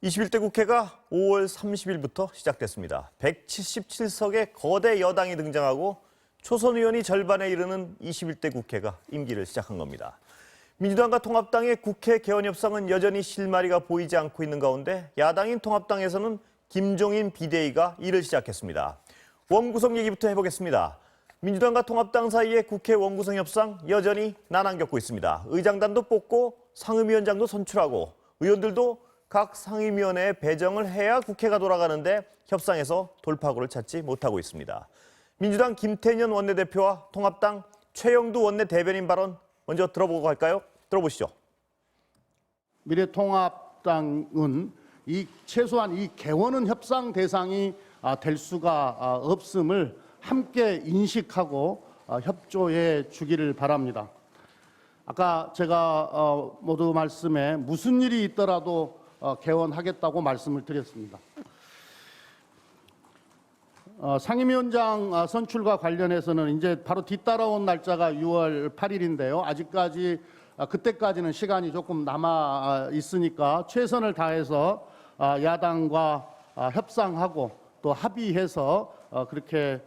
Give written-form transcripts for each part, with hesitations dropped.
21대 국회가 5월 30일부터 시작됐습니다. 177석의 거대 여당이 등장하고 초선 의원이 절반에 이르는 21대 국회가 임기를 시작한 겁니다. 민주당과 통합당의 국회 개원 협상은 여전히 실마리가 보이지 않고 있는 가운데 야당인 통합당에서는 김종인 비대위가 일을 시작했습니다. 원구성 얘기부터 해보겠습니다. 민주당과 통합당 사이의 국회 원구성 협상 여전히 난항 겪고 있습니다. 의장단도 뽑고 상임위원장도 선출하고 의원들도 각 상임위원회에 배정을 해야 국회가 돌아가는데 협상에서 돌파구를 찾지 못하고 있습니다. 민주당 김태년 원내대표와 통합당 최영두 원내대변인 발언 먼저 들어보고 갈까요? 들어보시죠. 미래통합당은 최소한 이 개원은 협상 대상이 될 수가 없음을 함께 인식하고 협조해 주기를 바랍니다. 아까 제가 모두 말씀에 무슨 일이 있더라도 개원하겠다고 말씀을 드렸습니다. 상임위원장 선출과 관련해서는 이제 바로 뒤따라온 날짜가 6월 8일인데요. 아직까지 그때까지는 시간이 조금 남아 있으니까 최선을 다해서 야당과 협상하고 또 합의해서 그렇게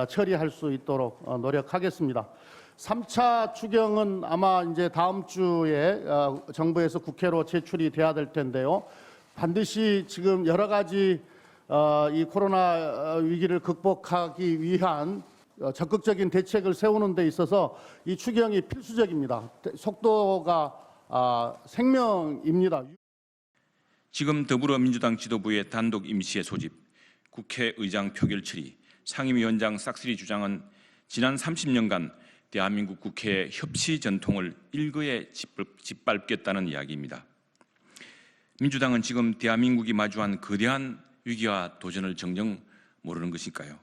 처리할 수 있도록 노력하겠습니다. 3차 추경은 아마 이제 다음 주에 정부에서 국회로 제출이 돼야 될 텐데요. 반드시 지금 여러 가지 이 코로나 위기를 극복하기 위한 적극적인 대책을 세우는 데 있어서 이 추경이 필수적입니다. 속도가 생명입니다. 지금 더불어민주당 지도부의 단독 임시회 소집, 국회의장 표결 처리, 상임위원장 싹쓸이 주장은 지난 30년간 대한민국 국회의 협치 전통을 일거에 짓밟겠다는 이야기입니다. 민주당은 지금 대한민국이 마주한 거대한 위기와 도전을 정녕 모르는 것일까요?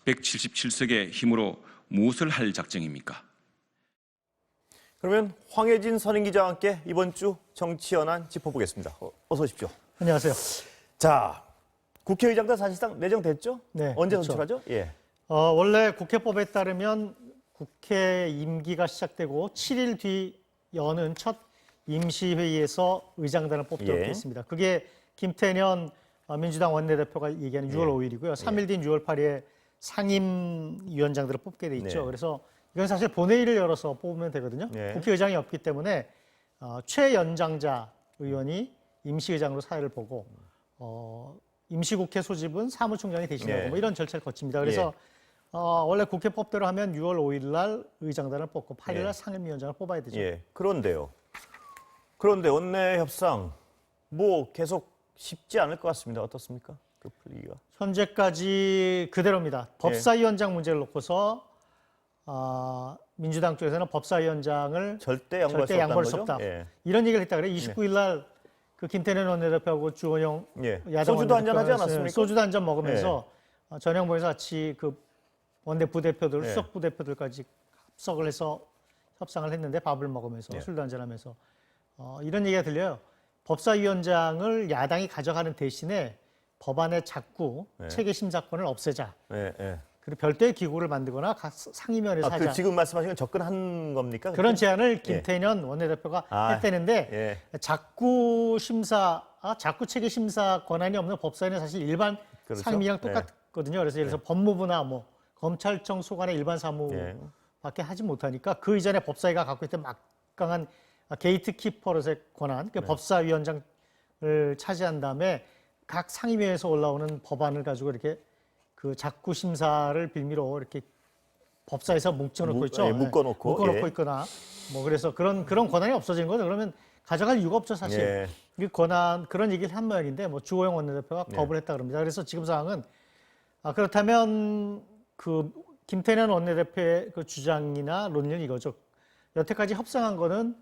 177석의 힘으로 무엇을 할 작정입니까? 그러면 황혜진 선임기자와 함께 이번 주 정치 현안 짚어보겠습니다. 어서 오십시오. 안녕하세요. 자, 국회의장도 사실상 내정됐죠? 네, 언제 그렇죠. 선출하죠? 예. 원래 국회법에 따르면 국회 임기가 시작되고 7일 뒤 여는 첫 임시회의에서 의장단을 뽑도록 예. 했습니다. 그게 김태년 민주당 원내대표가 얘기하는 6월 5일이고요. 3일 뒤인 6월 8일에 상임위원장들을 뽑게 돼 있죠. 네. 그래서 이건 사실 본회의를 열어서 뽑으면 되거든요. 네. 국회의장이 없기 때문에 최연장자 의원이 임시의장으로 사회를 보고 임시국회 소집은 사무총장이 대신하고 네. 뭐 이런 절차를 거칩니다. 그래서 원래 국회법대로 하면 6월 5일 날 의장단을 뽑고 8일 날 예. 상임위원장을 뽑아야 되죠. 예. 그런데요. 그런데 원내 협상 뭐 계속 쉽지 않을 것 같습니다. 어떻습니까? 그 분위기가. 현재까지 그대로입니다. 법사위원장 문제를 놓고서 민주당 쪽에서는 법사위원장을 절대 양보할 수 양보할 없다는 수 거죠? 없다. 예. 이런 얘기를 했다 그래요. 29일 날 그 김태년 원내대표하고 주원영 예. 야당 소주도 한잔 하지 원내대표가 않았습니까? 소주도 한잔 먹으면서 저녁 모여서 같이 그 원내 부대표들, 예. 수석 부대표들까지 합석을 해서 협상을 했는데 밥을 먹으면서 예. 술도 한잔하면서 이런 얘기가 들려요. 법사위원장을 야당이 가져가는 대신에 법안의 작구 체계 심사권을 없애자. 예, 예. 그리고 별도의 기구를 만들거나 아, 상임위원회에서 하자. 그 지금 말씀하신 건 접근한 겁니까? 그런 그때? 제안을 김태년 원내대표가 했다는데 작구 체계 심사 권한이 없는 법사위는 사실 일반 그렇죠. 상임위랑 똑같거든요. 그래서 예를 들어서 법무부나 뭐 검찰청 소관의 일반 사무밖에 하지 못하니까 그 이전에 법사위가 갖고 있던 막강한 게이트키퍼로서의 권한, 그 법사위원장을 차지한 다음에 각 상임위에서 올라오는 법안을 가지고 이렇게 그 작구 심사를 빌미로 이렇게 법사에서 뭉쳐놓고 있죠. 묶어놓고 있거나 뭐 그래서 그런 권한이 없어지는 거죠. 그러면 가져갈 이유가 없죠, 사실. 예. 이 권한 그런 얘기를 한 모양인데 뭐 주호영 원내대표가 거부를 했다 그럽니다. 그래서 지금 상황은 그렇다면 그 김태년 원내대표의 그 주장이나 논리는 이거죠. 여태까지 협상한 거는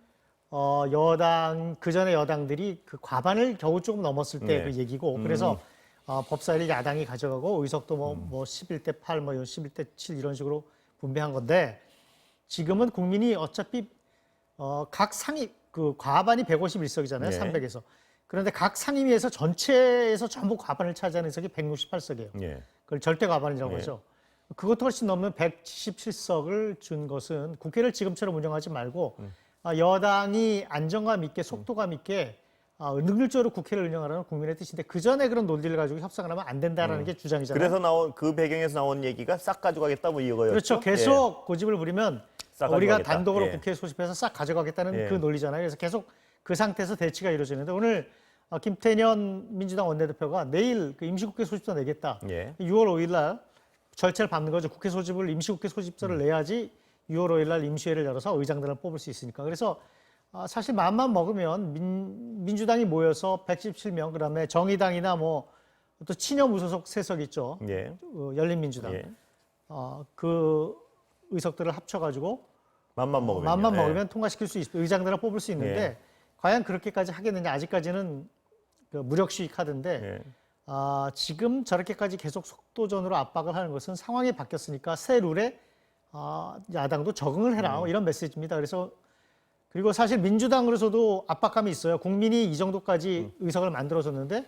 여당 그전에 여당들이 그 과반을 겨우 조금 넘었을 때 그 얘기고 그래서 법사위를 야당이 가져가고 의석도 뭐 11대 8, 뭐 11대 7 이런 식으로 분배한 건데 지금은 국민이 어차피 각 상임 그 과반이 151석이잖아요. 300에서. 그런데 각 상임위에서 전체에서 전부 과반을 차지하는 의석이 168석이에요. 그걸 절대 과반이라고 하죠. 그것도 훨씬 넘는 177석을 준 것은 국회를 지금처럼 운영하지 말고 여당이 안정감 있게 속도감 있게 능률적으로 국회를 운영하라는 국민의 뜻인데 그 전에 그런 논리를 가지고 협상을 하면 안 된다라는 게 주장이잖아요. 그래서 나온 그 배경에서 나온 얘기가 싹 가져가겠다 뭐 이거였죠. 그렇죠. 계속 고집을 부리면 싹 우리가 가져가겠다. 단독으로 예. 국회에 소집해서 싹 가져가겠다는 예. 그 논리잖아요. 그래서 계속 그 상태에서 대치가 이루어지는데 오늘 김태년 민주당 원내대표가 내일 그 임시국회 소집서 내겠다. 예. 6월 5일 날 절차를 밟는 거죠. 국회 소집을 임시국회 소집서를 내야지 6월 5일 날 임시회를 열어서 의장들을 뽑을 수 있으니까. 그래서 사실 마음만 먹으면 민주당이 모여서 117명, 그다음에 정의당이나 뭐 또 친여 무소속 세석 있죠. 예. 열린민주당. 예. 그 의석들을 합쳐가지고 맘만 먹으면 마음만 먹으면 통과시킬 수 있, 의장들을 뽑을 수 있는데 예. 과연 그렇게까지 하겠느냐. 아직까지는 그 무력시위 카드인데 예. 지금 저렇게까지 계속 속도전으로 압박을 하는 것은 상황이 바뀌었으니까 새 룰에 야당도 적응을 해라 이런 메시지입니다. 그래서 그리고 사실 민주당으로서도 압박감이 있어요. 국민이 이 정도까지 의석을 만들어줬는데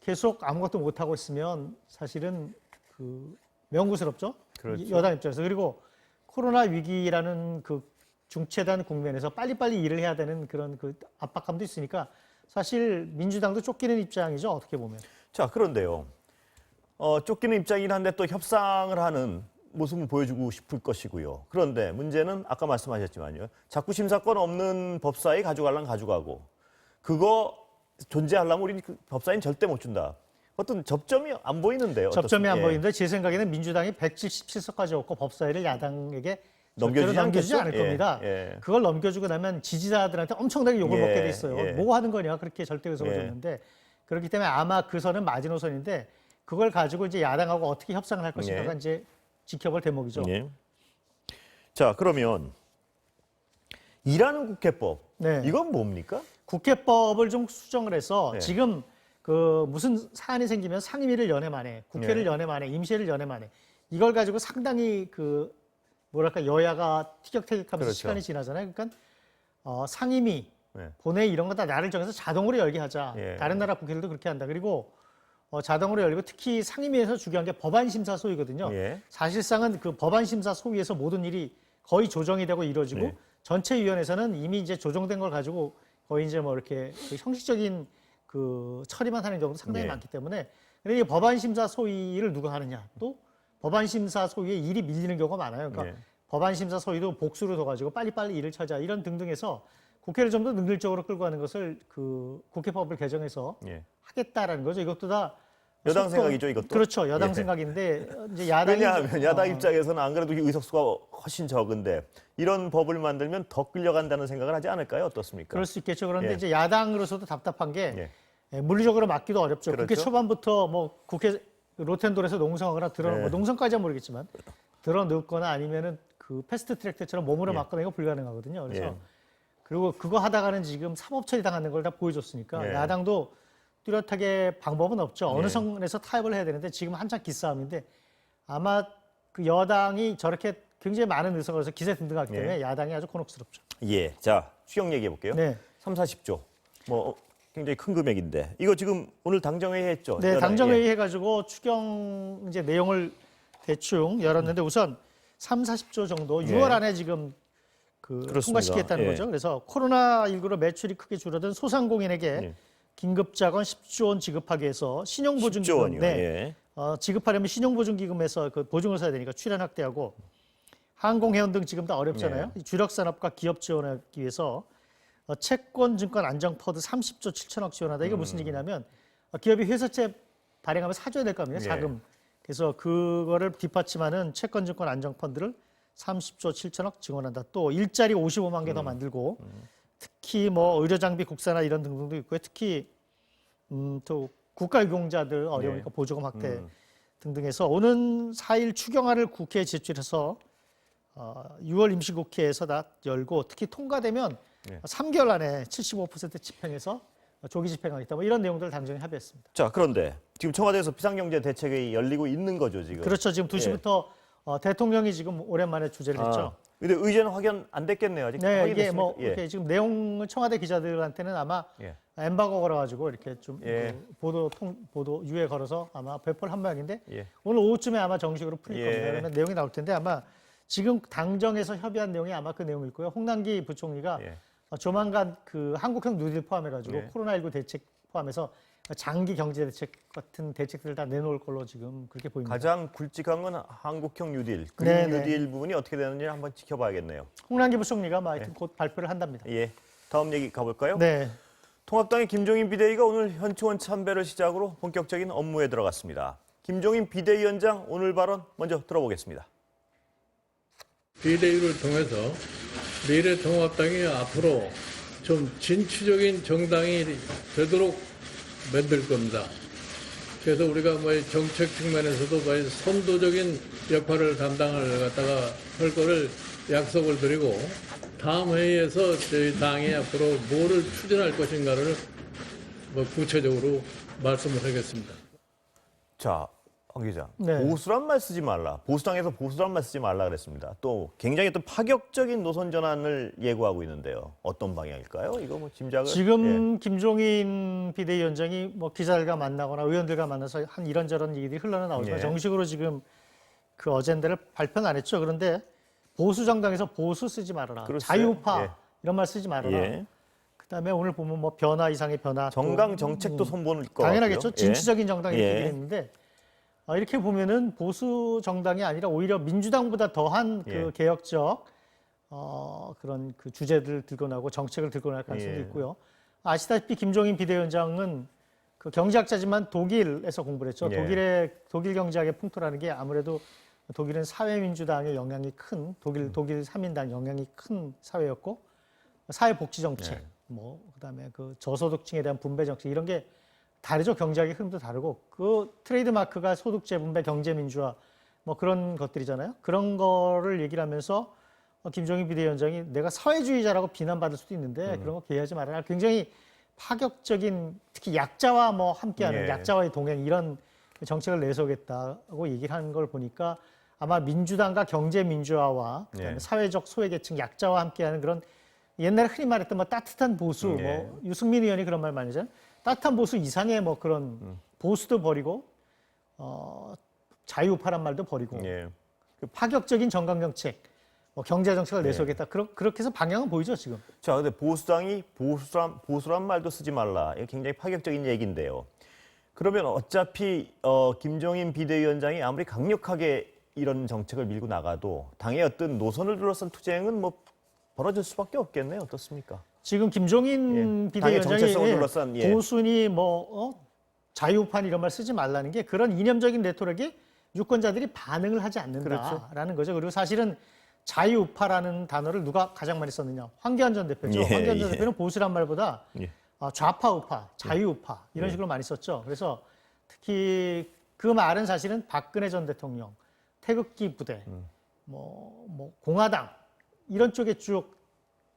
계속 아무것도 못하고 있으면 사실은 그 명구스럽죠. 그렇죠. 여당 입장에서. 그리고 코로나 위기라는 그 중체단 국면에서 빨리빨리 일을 해야 되는 그런 그 압박감도 있으니까 사실 민주당도 쫓기는 입장이죠. 어떻게 보면. 자, 그런데요. 쫓기는 입장이긴 한데 또 협상을 하는 모습을 보여주고 싶을 것이고요. 그런데 문제는 아까 말씀하셨지만요. 자꾸 심사권 없는 법사위 가져가려면 가져가고 그거 존재하려면 우리 그 법사위는 절대 못 준다. 어떤 접점이 안 보이는데요. 접점이 안 예. 보이는데 제 생각에는 민주당이 177석까지 얻고 법사위를 야당에게 넘겨주지 넘겨주지 않을 않겠죠? 겁니다. 예. 그걸 넘겨주고 나면 지지자들한테 엄청나게 욕을 예, 먹게 돼 있어요. 예. 뭐 하는 거냐 그렇게 절대 의석을 예. 줬는데 그렇기 때문에 아마 그 선은 마지노선인데 그걸 가지고 이제 야당하고 어떻게 협상을 할 것인가가 예. 이제 지켜볼 대목이죠. 예. 자, 그러면 일하는 국회법 네. 이건 뭡니까? 국회법을 좀 수정을 해서 예. 지금 그 무슨 사안이 생기면 상임위를 연회 만에, 국회를 예. 연회 만에, 임시회를 연회 만에 이걸 가지고 상당히 그 뭐랄까 여야가 티격태격하면서 그렇죠. 시간이 지나잖아요. 그러니까 상임위, 예. 본회의 이런 거 다 날을 정해서 자동으로 열게 하자. 예. 다른 나라 국회들도 그렇게 한다. 그리고 자동으로 열리고 특히 상임위에서 중요한 게 법안 심사 소위거든요. 예. 사실상은 그 법안 심사 소위에서 모든 일이 거의 조정이 되고 이루어지고 예. 전체위원회에서는 이미 이제 조정된 걸 가지고 거의 이제 뭐 이렇게 그 형식적인 그 처리만 하는 경우도 상당히 예. 많기 때문에 근데 이 법안 심사 소위를 누가 하느냐 또 법안 심사 소위에 일이 밀리는 경우가 많아요. 그러니까 예. 법안 심사 소위도 복수로 둬가지고 빨리빨리 일을 찾아 이런 등등해서 국회를 좀 더 능률적으로 끌고 가는 것을 그 국회법을 개정해서 예. 하겠다라는 거죠. 이것도 다 여당 속도- 생각이죠, 이것도? 그렇죠. 여당 예. 생각인데 이제 야당이 왜냐하면 야당 입장에서는 안 그래도 의석수가 훨씬 적은데 이런 법을 만들면 더 끌려간다는 생각을 하지 않을까요? 어떻습니까? 그럴 수 있겠죠. 그런데 예. 이제 야당으로서도 답답한 게 예. 물리적으로 막기도 어렵죠. 국회 그렇죠. 초반부터 뭐 국회 로텐돌에서 농성하거나 예. 뭐 농성까지는 모르겠지만 들어눕거나 아니면은 그 패스트트랙 때처럼 몸으로 예. 막거나 이거 불가능하거든요. 그래서 예. 그리고 그거 하다가는 지금 사법 처리 당하는 걸 다 보여줬으니까 예. 야당도 뚜렷하게 방법은 없죠. 어느 예. 선에서 타협을 해야 되는데 지금 한창 기싸움인데 아마 그 여당이 저렇게 굉장히 많은 의석을 해서 기세 등등하기 때문에 야당이 아주 곤혹스럽죠. 예. 자, 추경 얘기해 볼게요. 네. 3, 40조. 뭐 굉장히 큰 금액인데 이거 지금 오늘 당정회의 했죠? 네, 여당이. 당정회의 해가지고 추경 이제 내용을 대충 열었는데 우선 3, 40조 정도 6월 안에 지금 그 그렇습니다. 통과시키겠다는 예. 거죠. 그래서 코로나19로 매출이 크게 줄어든 소상공인에게 예. 긴급 자금 10조 원 지급하기 위해서 10조 신용보증기금 원이요. 예. 지급하려면 신용보증기금에서 그 보증을 써야 되니까 출연 확대하고 항공회원 등 지금 다 어렵잖아요. 이 주력 산업과 기업 지원하기 위해서 채권, 증권, 안정펀드 30조 7천억 지원하다. 이게 무슨 얘기냐면 기업이 회사채 발행하면 사줘야 될 거 아니에요. 예. 자금. 그래서 그거를 뒷받침하는 채권, 증권, 안정펀드를 30조 7천억 지원한다. 또 일자리 55만 개 더 만들고 특히 뭐 의료 장비 국산화 이런 등등도 있고요. 특히 또 국가유공자들 어려우니까 보조금 확대 등등해서 오는 4일 추경안을 국회에 제출해서 6월 임시국회에서 다 열고 특히 통과되면 예. 3개월 안에 75% 집행해서 조기 집행하겠다. 뭐 이런 내용들을 당정에 합의했습니다. 자, 그런데 지금 청와대에서 비상경제대책회의 열리고 있는 거죠, 지금. 그렇죠. 지금 2시부터 대통령이 지금 오랜만에 주재를 했죠. 근데 의제는 확인 안 됐겠네요, 아직. 네, 이게 확인됐습니까? 뭐 예. 이렇게 지금 내용은 청와대 기자들한테는 아마 예. 엠바고 걸어가지고 이렇게 좀 예. 그 보도 유예 걸어서 아마 배포를 한 모양인데 예. 오늘 오후쯤에 아마 정식으로 풀릴 예. 겁니다. 그러면 내용이 나올 텐데 아마 지금 당정에서 협의한 내용이 아마 그 내용일 거예요. 홍남기 부총리가 예. 조만간 그 한국형 뉴딜 포함해가지고 네. 코로나19 대책 포함해서 장기 경제 대책 같은 대책들을 다 내놓을 걸로 지금 그렇게 보입니다. 가장 굵직한 건 한국형 뉴딜, 그린 네, 네. 뉴딜 부분이 어떻게 되는지 한번 지켜봐야겠네요. 홍남기 부총리가 뭐 하여튼 곧 발표를 한답니다. 예, 다음 얘기 가볼까요? 네. 통합당의 김종인 비대위가 오늘 현충원 참배를 시작으로 본격적인 업무에 들어갔습니다. 김종인 비대위원장 오늘 발언 먼저 들어보겠습니다. 비대위를 통해서 미래통합당이 앞으로 좀 진취적인 정당이 되도록 만들 겁니다. 그래서 우리가 뭐 정책 측면에서도 뭐 선도적인 역할을 담당을 갖다가 할 거를 약속을 드리고 다음 회의에서 저희 당이 앞으로 뭐를 추진할 것인가를 뭐 구체적으로 말씀을 하겠습니다. 자, 황 기자, 네. 보수란 말 쓰지 말라. 보수당에서 보수란 말 쓰지 말라 그랬습니다. 또 굉장히 또 파격적인 노선 전환을 예고하고 있는데요. 어떤 방향일까요? 이거 뭐 짐작을 지금 김종인 비대위원장이 뭐 기자들과 만나거나 의원들과 만나서 한 이런저런 얘기들이 흘러나오지만 예. 정식으로 지금 그 어젠다를 발표는 안 했죠. 그런데 보수 정당에서 보수 쓰지 말아라. 글쎄요. 자유파 예. 이런 말 쓰지 말아라. 예. 그다음에 오늘 보면 뭐 변화 이상의 변화. 또 정강 정책도 선보일 것 당연하겠죠. 같고요. 진취적인 정당 이렇게 예. 얘기했는데 이렇게 보면은 보수 정당이 아니라 오히려 민주당보다 더한 그 예. 개혁적 그런 그 주제들을 들고 나오고 정책을 들고 나올 가능성도 예. 있고요. 아시다시피 김종인 비대위원장은 그 경제학자지만 독일에서 공부를 했죠. 예. 독일 경제학의 풍토라는 게 아무래도 독일은 사회민주당의 영향이 큰 독일 3인당 영향이 큰 사회였고 사회복지 정책, 예. 뭐 그다음에 그 저소득층에 대한 분배 정책 이런 게 다르죠. 경제학의 흐름도 다르고 그 트레이드 마크가 소득 재분배, 경제 민주화 뭐 그런 것들이잖아요. 그런 거를 얘기를 하면서 김종인 비대위원장이 내가 사회주의자라고 비난받을 수도 있는데 그런 거 개의하지 말아라. 굉장히 파격적인 특히 약자와 뭐 함께하는 예. 약자와의 동행 이런 정책을 내세우겠다고 얘기를 하는 걸 보니까 아마 민주당과 경제 민주화와 그다음에 예. 사회적 소외계층 약자와 함께하는 그런 옛날에 흔히 말했던 뭐 따뜻한 보수, 예. 뭐 유승민 의원이 그런 말 많이 하잖아요. 따뜻한 보수 이상의 뭐 그런 보수도 버리고 자유우파란 말도 버리고 예. 그 파격적인 정강 정책, 뭐 경제 정책을 내세우겠다. 그렇게 해서 방향은 보이죠 지금. 자, 근데 보수당이 보수란 말도 쓰지 말라. 이거 굉장히 파격적인 얘기인데요. 그러면 어차피 김종인 비대위원장이 아무리 강력하게 이런 정책을 밀고 나가도 당의 어떤 노선을 둘러싼 투쟁은 뭐 벌어질 수밖에 없겠네요. 어떻습니까? 지금 김종인 예. 당의 정체성을 비대위원장이 둘러싼, 예. 보수니 뭐 자유판 이런 말 쓰지 말라는 게 그런 이념적인 레토릭에 유권자들이 반응을 하지 않는다라는 거죠. 그리고 사실은 자유파라는 단어를 누가 가장 많이 썼느냐? 황교안 전 대표죠. 예, 황교안 전 예. 대표는 보수란 말보다 예. 좌파우파, 자유우파 이런 식으로 많이 썼죠. 그래서 특히 그 말은 사실은 박근혜 전 대통령, 태극기 부대, 뭐 공화당 이런 쪽에 쭉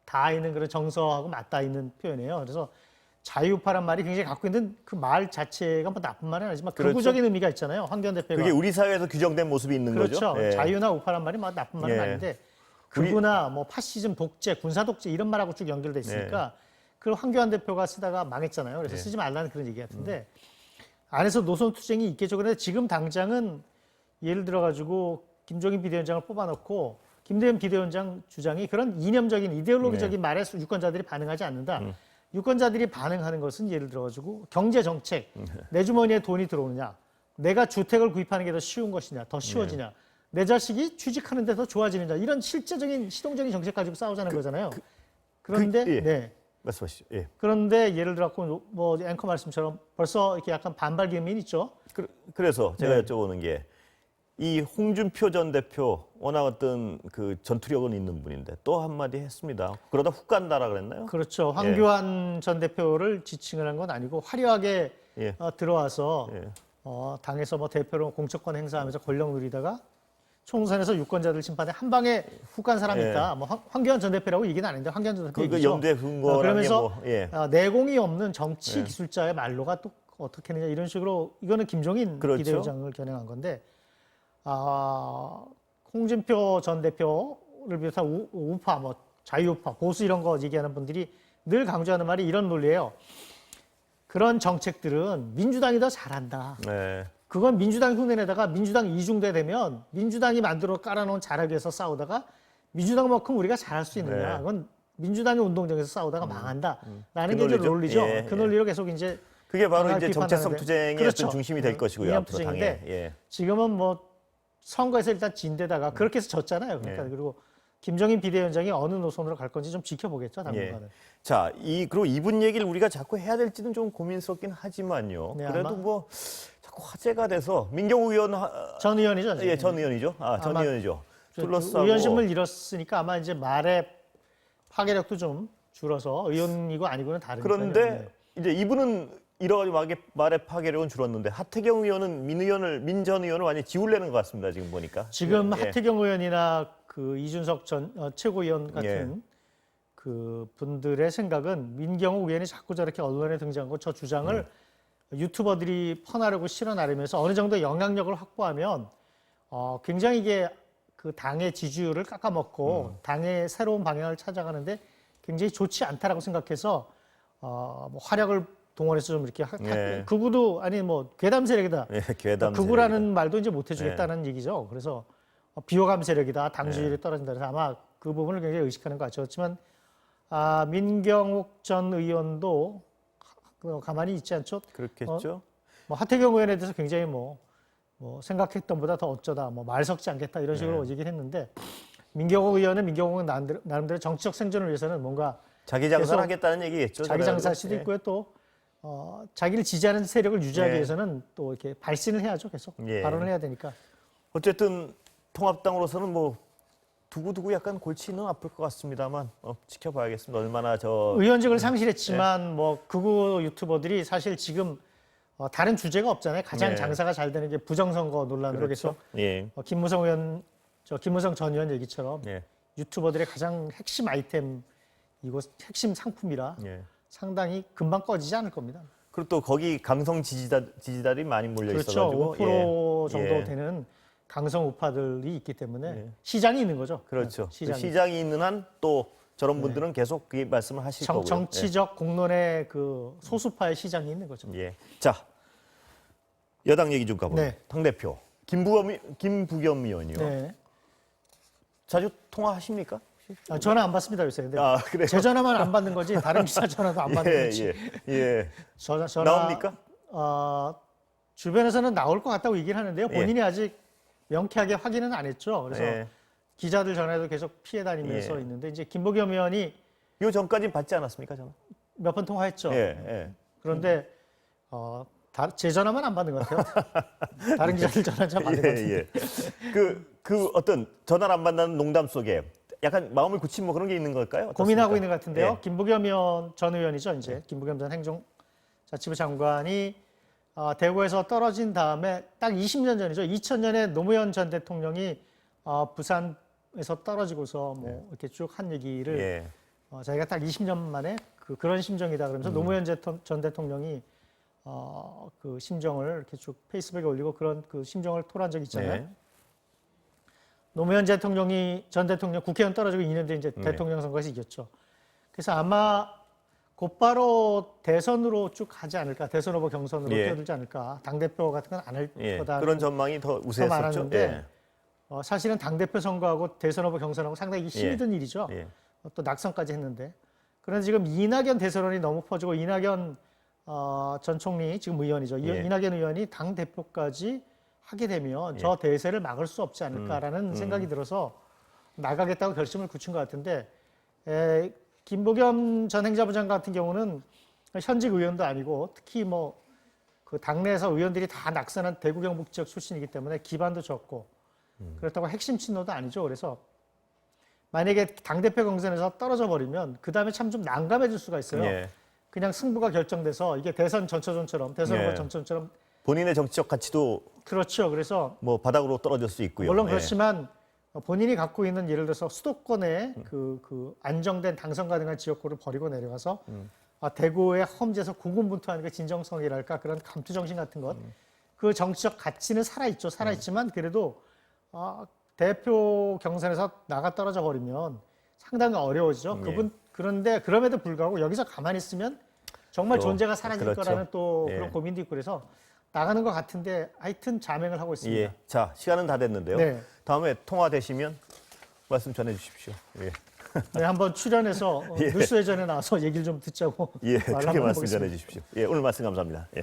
다 있는 그런 정서하고 맞닿아 있는 표현이에요. 그래서 자유파란 말이 굉장히 갖고 있는 그 말 자체가 뭐 나쁜 말은 아니지만 그렇죠. 극우적인 의미가 있잖아요. 황교안 대표가. 그게 우리 사회에서 규정된 모습이 있는 그렇죠. 거죠. 예. 자유나 우파란 말이 뭐 나쁜 말은 예. 아닌데 극우나 뭐 파시즘, 독재, 군사 독재 이런 말하고 쭉 연결돼 있으니까 그걸 황교안 대표가 쓰다가 망했잖아요. 그래서 예. 쓰지 말라는 그런 얘기 같은데 안에서 노선 투쟁이 있겠죠. 그런데 지금 당장은 예를 들어 가지고 김종인 비대위원장을 뽑아놓고 김대현 비대위원장 주장이 그런 이념적인 이데올로기적인 말에 유권자들이 반응하지 않는다. 유권자들이 반응하는 것은 예를 들어 가지고 경제 정책, 내 주머니에 돈이 들어오느냐, 내가 주택을 구입하는 게 더 쉬운 것이냐, 더 쉬워지냐, 내 자식이 취직하는 데 더 좋아지느냐 이런 실제적인 시동적인 정책 가지고 싸우자는 거잖아요. 그런데 예. 네. 말씀하시죠. 예. 그런데 예를 들어 뭐 앵커 말씀처럼 벌써 이렇게 약간 반발 기음이 있죠. 그래서 제가 네. 여쭤보는 게 이 홍준표 전 대표 워낙 어떤 그 전투력은 있는 분인데 또 한마디 했습니다. 그러다 훅 간다라 그랬나요? 그렇죠. 황교안 전 대표를 지칭을 한 건 아니고 화려하게 예. 들어와서 예. 당에서 뭐 대표로 공천권 행사하면서 권력 누리다가 총선에서 유권자들 심판에 한 방에 훅 간 사람이 예. 있다. 뭐 황교안 전 대표라고 얘기는 아닌데 황교안 전 대표 그 얘기죠. 연대 근거라는 그러면서 게 뭐, 예. 내공이 없는 정치 기술자의 말로가 또 어떻게 하느냐 이런 식으로 이거는 김종인 그렇죠. 비대위원장을 겨냥한 건데 홍준표 전 대표를 비롯한 우파, 뭐 자유우파, 보수 이런 거 얘기하는 분들이 늘 강조하는 말이 이런 논리예요. 그런 정책들은 민주당이 더 잘한다. 네. 그건 민주당 흉내내다가 민주당 이중대 되면 민주당이 만들어 깔아놓은 자락에서 싸우다가 민주당만큼 우리가 잘할 수 있느냐. 네. 그건 민주당의 운동장에서 싸우다가 망한다라는 그 게 이제 논리죠? 논리죠. 예, 그 예. 논리로 계속 이제 그게 바로 당을 이제 비판하는데. 정체성 투쟁의 그렇죠. 어떤 중심이 될 것이고요. 이념 앞으로 당에. 투쟁인데 예. 지금은 뭐 선거에서 일단 진데다가 그렇게 해서 졌잖아요. 그러니까 예. 그리고 김종인 비대위원장이 어느 노선으로 갈 건지 좀 지켜보겠죠, 당분간은. 예. 자, 그리고 이분 얘기를 우리가 자꾸 해야 될지는 좀 고민스럽긴 하지만요. 네, 그래도 아마- 뭐 자꾸 화제가 돼서 민경욱 의원 전 의원이죠. 예, 전 의원이죠. 전 아마 의원이죠. 저 둘러싸고 의원심을 잃었으니까 아마 이제 말의 파괴력도 좀 줄어서 의원이고 아니고는 다르니까요. 그런데 이제 이분은 이러하게 말의 파괴력은 줄었는데 하태경 의원은 민 전 의원을 완전히 지울래는 것 같습니다. 지금 보니까. 지금 예. 하태경 의원이나 그 이준석 전 최고위원 같은 그 분들의 생각은 민경욱 의원이 자꾸 저렇게 언론에 등장하고 저 주장을 유튜버들이 퍼나르고 실어나르면서 어느 정도 영향력을 확보하면 굉장히 이게 그 당의 지지율을 깎아먹고 당의 새로운 방향을 찾아가는데 굉장히 좋지 않다라고 생각해서 뭐 활약을 동원해서 좀 이렇게 예. 극우도 아니 뭐 괴담 세력이다. 예, 괴담 극우라는 말도 이제 못 해주겠다는 얘기죠. 그래서 비호감 세력이다. 당 지지율이 네. 떨어진다. 그래서 아마 그 부분을 굉장히 의식하는 것 같죠. 그렇지만 민경욱 전 의원도 가만히 있지 않죠. 그렇겠죠. 뭐 하태경 의원에 대해서 굉장히 뭐 생각했던 보다 더 어쩌다 뭐 말 섞지 않겠다 이런 식으로 네. 얘기를 했는데 민경욱 의원은 민경욱 나름대로 정치적 생존을 위해서는 뭔가 자기 장사를 계속 하겠다는 얘기겠죠. 자기 장사할 수도 예. 있고요. 또 자기를 지지하는 세력을 유지하기 예. 위해서는 또 이렇게 발신을 해야죠. 계속 예. 발언을 해야 되니까. 어쨌든 통합당으로서는 뭐 두고두고 약간 골치는 아플 것 같습니다만 지켜봐야겠습니다. 얼마나 의원직을 상실했지만 뭐 극우 유튜버들이 사실 지금 다른 주제가 없잖아요. 가장 네. 장사가 잘 되는 게 부정선거 논란으로 그렇죠. 계속 예. 김무성 전 의원 얘기처럼 예. 유튜버들의 가장 핵심 아이템이고 핵심 상품이라 예. 상당히 금방 꺼지지 않을 겁니다. 그리고 또 거기 강성 지지자들이 많이 몰려 그렇죠. 있어가지고 5% 정도 예. 되는 강성 우파들이 있기 때문에 예. 시장이 있는 거죠. 그렇죠. 시장이. 시장이 있는 한 또 저런 분들은 계속 그 말씀을 하실 거고요. 정치적 공론의 그 소수파의 시장이 있는 거죠. 예. 자, 여당 얘기 좀 가보죠. 네. 당대표 김부겸 의원이요. 네. 자주 통화하십니까? 전화 안 받습니다 요새. 근데 그래요? 제 전화만 안 받는 거지 다른 기사 전화도 안 받는 거지. 예. 전화 나옵니까? 주변에서는 나올 것 같다고 얘기를 하는데요. 본인이 아직 명쾌하게 확인은 안 했죠. 그래서 예. 기자들 전화도 계속 피해 다니면서 예. 있는데 이제 김부겸 의원이 요 전까지 받지 않았습니까, 전화? 몇 번 통화했죠. 예. 그런데 제 전화만 안 받는 것 같아요. 다른 기자들 전화 잘 받는 것 같은데. 예. 그 어떤 전화를 안 받는 농담 속에 약간 마음을 굳힌 뭐 그런 게 있는 걸까요? 고민하고 어떻습니까? 있는 것 같은데요. 예. 김부겸 전 의원이죠. 이제 김부겸 전 행정자치부 장관이 대구에서 떨어진 다음에 딱 20년 전이죠. 2000년에 노무현 전 대통령이 부산에서 떨어지고서 뭐 이렇게 쭉 한 얘기를 예. 자기가 딱 20년 만에 그런 심정이다 그러면서 노무현 전 대통령이 그 심정을 이렇게 쭉 페이스북에 올리고 그런 그 심정을 토로한 적이 있잖아요. 네. 노무현 전 대통령 국회의원 떨어지고 2년 뒤에 이제 대통령 선거에서 이겼죠. 그래서 아마 곧바로 대선으로 쭉 가지 않을까, 대선 후보 경선으로 예. 뛰어들지 않을까, 당대표 같은 건 안 할 예. 거다. 그런 전망이 더 우세했었죠. 많았는데 사실은 당대표 선거하고 대선 후보 경선하고 상당히 힘이 예. 든 일이죠. 예. 또 낙선까지 했는데. 그런데 지금 이낙연 대선론이 너무 퍼지고 이낙연 전 총리 지금 의원이죠. 예. 이낙연 의원이 당 대표까지 하게 되면 저 대세를 막을 수 없지 않을까라는 생각이 들어서 나가겠다고 결심을 굳힌 것 같은데 김부겸 전 행자부 장관 같은 경우는 현직 의원도 아니고 특히 뭐 그 당내에서 의원들이 다 낙선한 대구 경북 지역 출신이기 때문에 기반도 적고 그렇다고 핵심 친노도 아니죠. 그래서 만약에 당대표 경선에서 떨어져 버리면 그 다음에 참 좀 난감해질 수가 있어요. 예. 그냥 승부가 결정돼서 이게 대선 전초전처럼 대선 후보 예. 전초전처럼 본인의 정치적 가치도 그렇죠. 그래서 뭐 바닥으로 떨어질 수 있고요. 물론 예. 그렇지만 본인이 갖고 있는 예를 들어서 수도권의 그 안정된 당선 가능한 지역구를 버리고 내려가서 대구의 험지에서 고군분투하는 그 진정성이랄까 그런 감투 정신 같은 것, 그 정치적 가치는 살아있죠. 살아있지만 그래도 대표 경선에서 나가 떨어져 버리면 상당히 어려워지죠. 예. 그런데 그럼에도 불구하고 여기서 가만히 있으면 정말 또, 존재가 사라질 그렇죠. 거라는 또 예. 그런 고민도 있고 그래서 나가는 것 같은데 하여튼 자명을 하고 있습니다. 예. 자, 시간은 다 됐는데요. 네. 다음에 통화되시면 말씀 전해 주십시오. 예. 네, 한번 출연해서 예. 뉴스회전에 나와서 얘기를 좀 듣자고 예, 말을 크게 한번 말씀 해보겠습니다. 전해 주십시오. 예, 오늘 말씀 감사합니다. 예.